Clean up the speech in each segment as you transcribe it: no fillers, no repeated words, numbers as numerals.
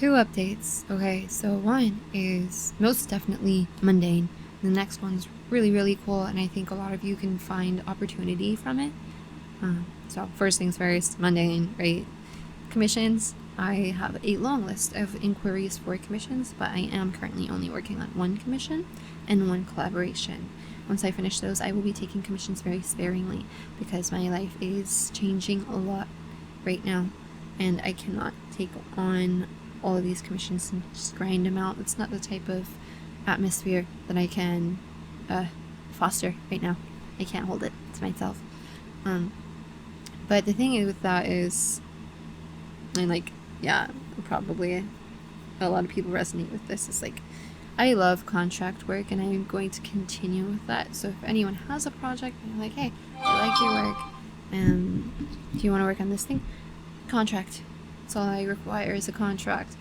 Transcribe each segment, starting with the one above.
Two updates. Okay, so one is most definitely mundane. The next one's really, really cool, and I think a lot of you can find opportunity from it. So first things first, mundane, right? Commissions. I have a long list of inquiries for commissions, but I am currently only working on one commission and one collaboration. Once I finish those, I will be taking commissions very sparingly because my life is changing a lot right now, and I cannot take on all of these commissions and just grind them out. It's not the type of atmosphere that I can foster right now. I can't hold it to myself. But the thing with that is, and probably a lot of people resonate with this, is like, I love contract work and I'm going to continue with that. So if anyone has a project and you're like, hey, I like your work, do you want to work on this thing? Contract. That's all I require is a contract.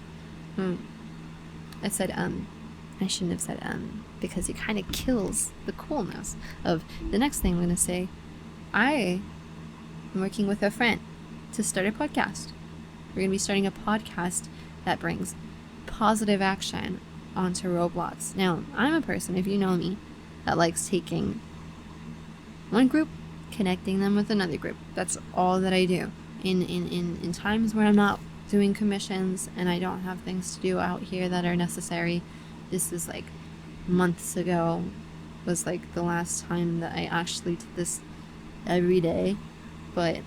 I said I shouldn't have said because it kind of kills the coolness of the next thing I'm going to say. I am working with a friend to start a podcast. We're going to be starting a podcast that brings positive action onto Roblox. Now, I'm a person, if you know me, that likes taking one group, connecting them with another group. That's all that I do. In times where I'm not doing commissions and I don't have things to do out here that are necessary, this is like months ago, was like the last time that I actually did this every day. But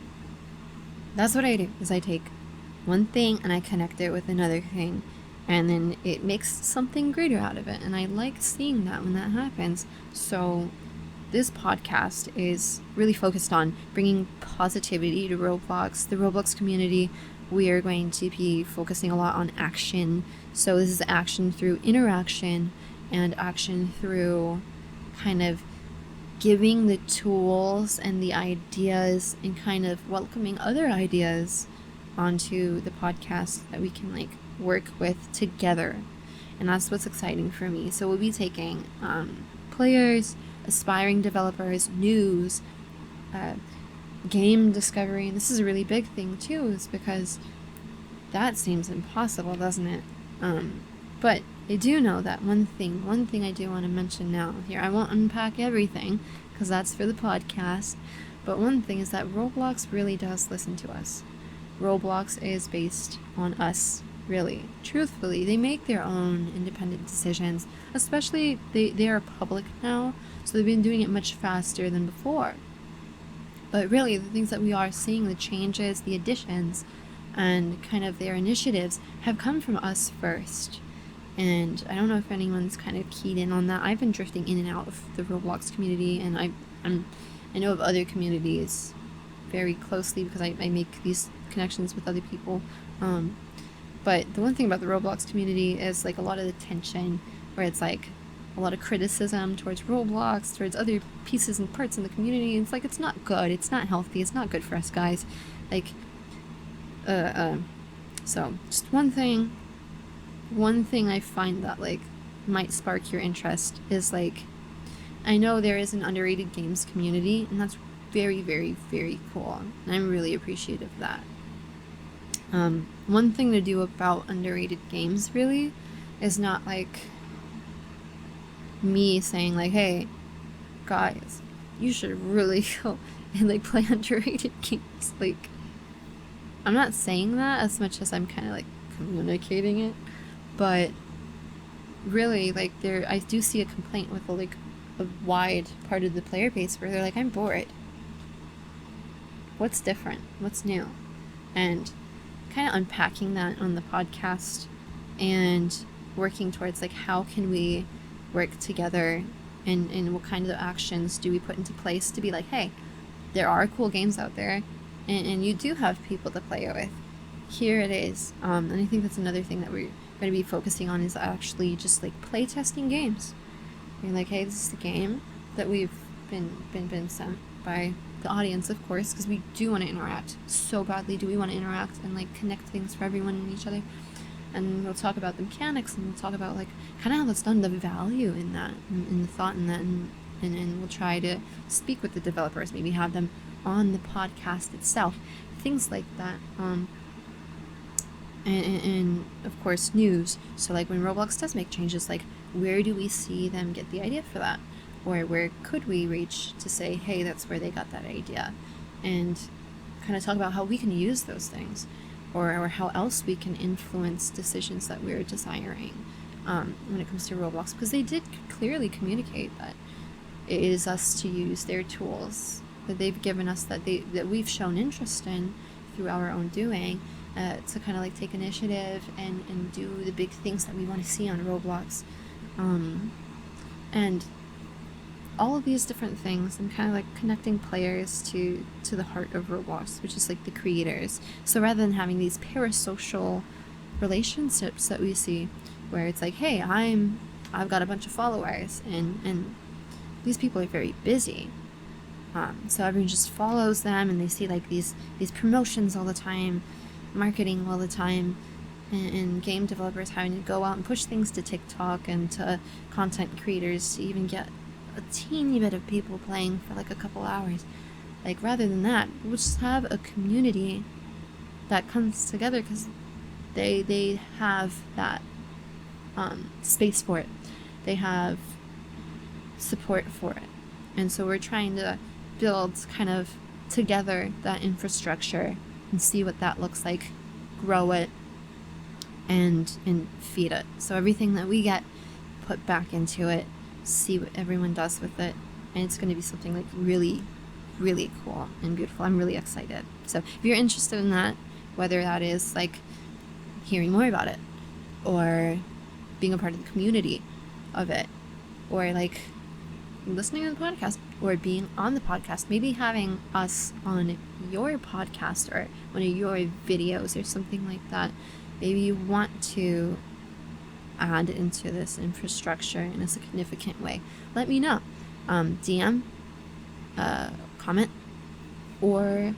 that's what I do, is I take one thing and I connect it with another thing, and then it makes something greater out of it, and I like seeing that when that happens. So this podcast is really focused on bringing positivity to Roblox, the Roblox community. We are going to be focusing a lot on action. So this is action through interaction and action through kind of giving the tools and the ideas and kind of welcoming other ideas onto the podcast that we can like work with together. And that's what's exciting for me. So we'll be taking players, aspiring developers, news, game discovery. And this is a really big thing too, is because that seems impossible, doesn't it? But I do know that one thing I do want to mention now here. I won't unpack everything because that's for the podcast, but one thing is that Roblox really does listen to us. Roblox is based on us, really. Truthfully, they make their own independent decisions, especially they are public now, so they've been doing it much faster than before. But really, the things that we are seeing, the changes, the additions, and kind of their initiatives have come from us first. And I don't know if anyone's kind of keyed in on that. I've been drifting in and out of the Roblox community, and I know of other communities very closely because I make these connections with other people. But the one thing about the Roblox community is like a lot of the tension, where it's like a lot of criticism towards Roblox, towards other pieces and parts in the community. It's like, it's not good, it's not healthy, it's not good for us guys. Like, so just one thing I find that like might spark your interest is like, I know there is an underrated games community, and that's very, very, very cool, and I'm really appreciative of that. One thing to do about underrated games really is not like me saying like, hey guys, you should really go and like play underrated games. Like, I'm not saying that as much as I'm kind of like communicating it, but really, like, I do see a complaint with like a wide part of the player base where they're like, I'm bored. What's different? What's new? And kind of unpacking that on the podcast and working towards like, how can we work together, and what kind of actions do we put into place to be like, hey, there are cool games out there, and you do have people to play it with. Here it is. And I think that's another thing that we're going to be focusing on, is actually just like play testing games. You're like, hey, this is the game that we've been sent by the audience, of course, because we do want to interact so badly. Do we want to interact and like connect things for everyone and each other? And we'll talk about the mechanics, and we'll talk about like kind of how that's done, the value in that, in the thought in that, and we'll try to speak with the developers, maybe have them on the podcast itself, things like that. and of course news. So like when Roblox does make changes, like where do we see them get the idea for that, or where could we reach to say, hey, that's where they got that idea, and kind of talk about how we can use those things, or how else we can influence decisions that we're desiring when it comes to Roblox, because they did clearly communicate that it is us to use their tools that they've given us, that we've shown interest in through our own doing, to kind of like take initiative and do the big things that we want to see on Roblox, and all of these different things, and kind of like connecting players to the heart of Roblox, which is like the creators. So rather than having these parasocial relationships that we see, where it's like, hey, I've got a bunch of followers, and these people are very busy, so everyone just follows them, and they see like these promotions all the time, marketing all the time, and game developers having to go out and push things to TikTok and to content creators to even get a teeny bit of people playing for like a couple hours. Like rather than that, we'll just have a community that comes together because they have that space for it. They have support for it. And so we're trying to build kind of together that infrastructure and see what that looks like, grow it, and feed it. So everything that we get, put back into it, see what everyone does with it, and it's going to be something like really, really cool and beautiful. I'm really excited. So if you're interested in that, whether that is like hearing more about it, or being a part of the community of it, or like listening to the podcast, or being on the podcast, maybe having us on your podcast or one of your videos or something like that, maybe you want to add into this infrastructure in a significant way, let me know. DM, comment, or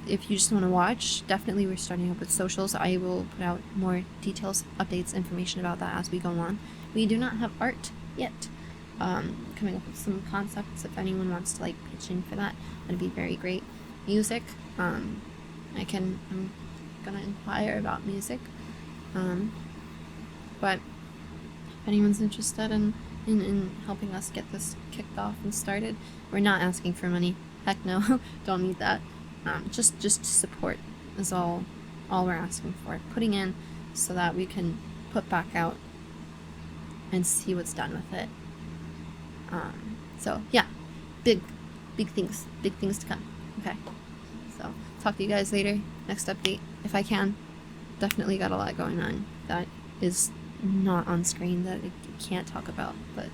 if you just want to watch, definitely we're starting up with socials. I will put out more details, updates, information about that as we go on. We do not have art yet. Coming up with some concepts if anyone wants to like pitch in for that. That'd be very great. Music, I'm gonna inquire about music. But if anyone's interested in helping us get this kicked off and started, we're not asking for money. Heck no, don't need that. Just support is all we're asking for. Putting in so that we can put back out and see what's done with it. So yeah, big things to come. Okay, so talk to you guys later. Next update, if I can. Definitely got a lot going on that is not on screen that I can't talk about, but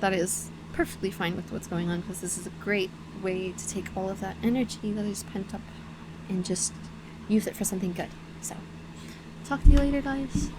that is perfectly fine with what's going on, because this is a great way to take all of that energy that is pent up and just use it for something good. So talk to you later, guys.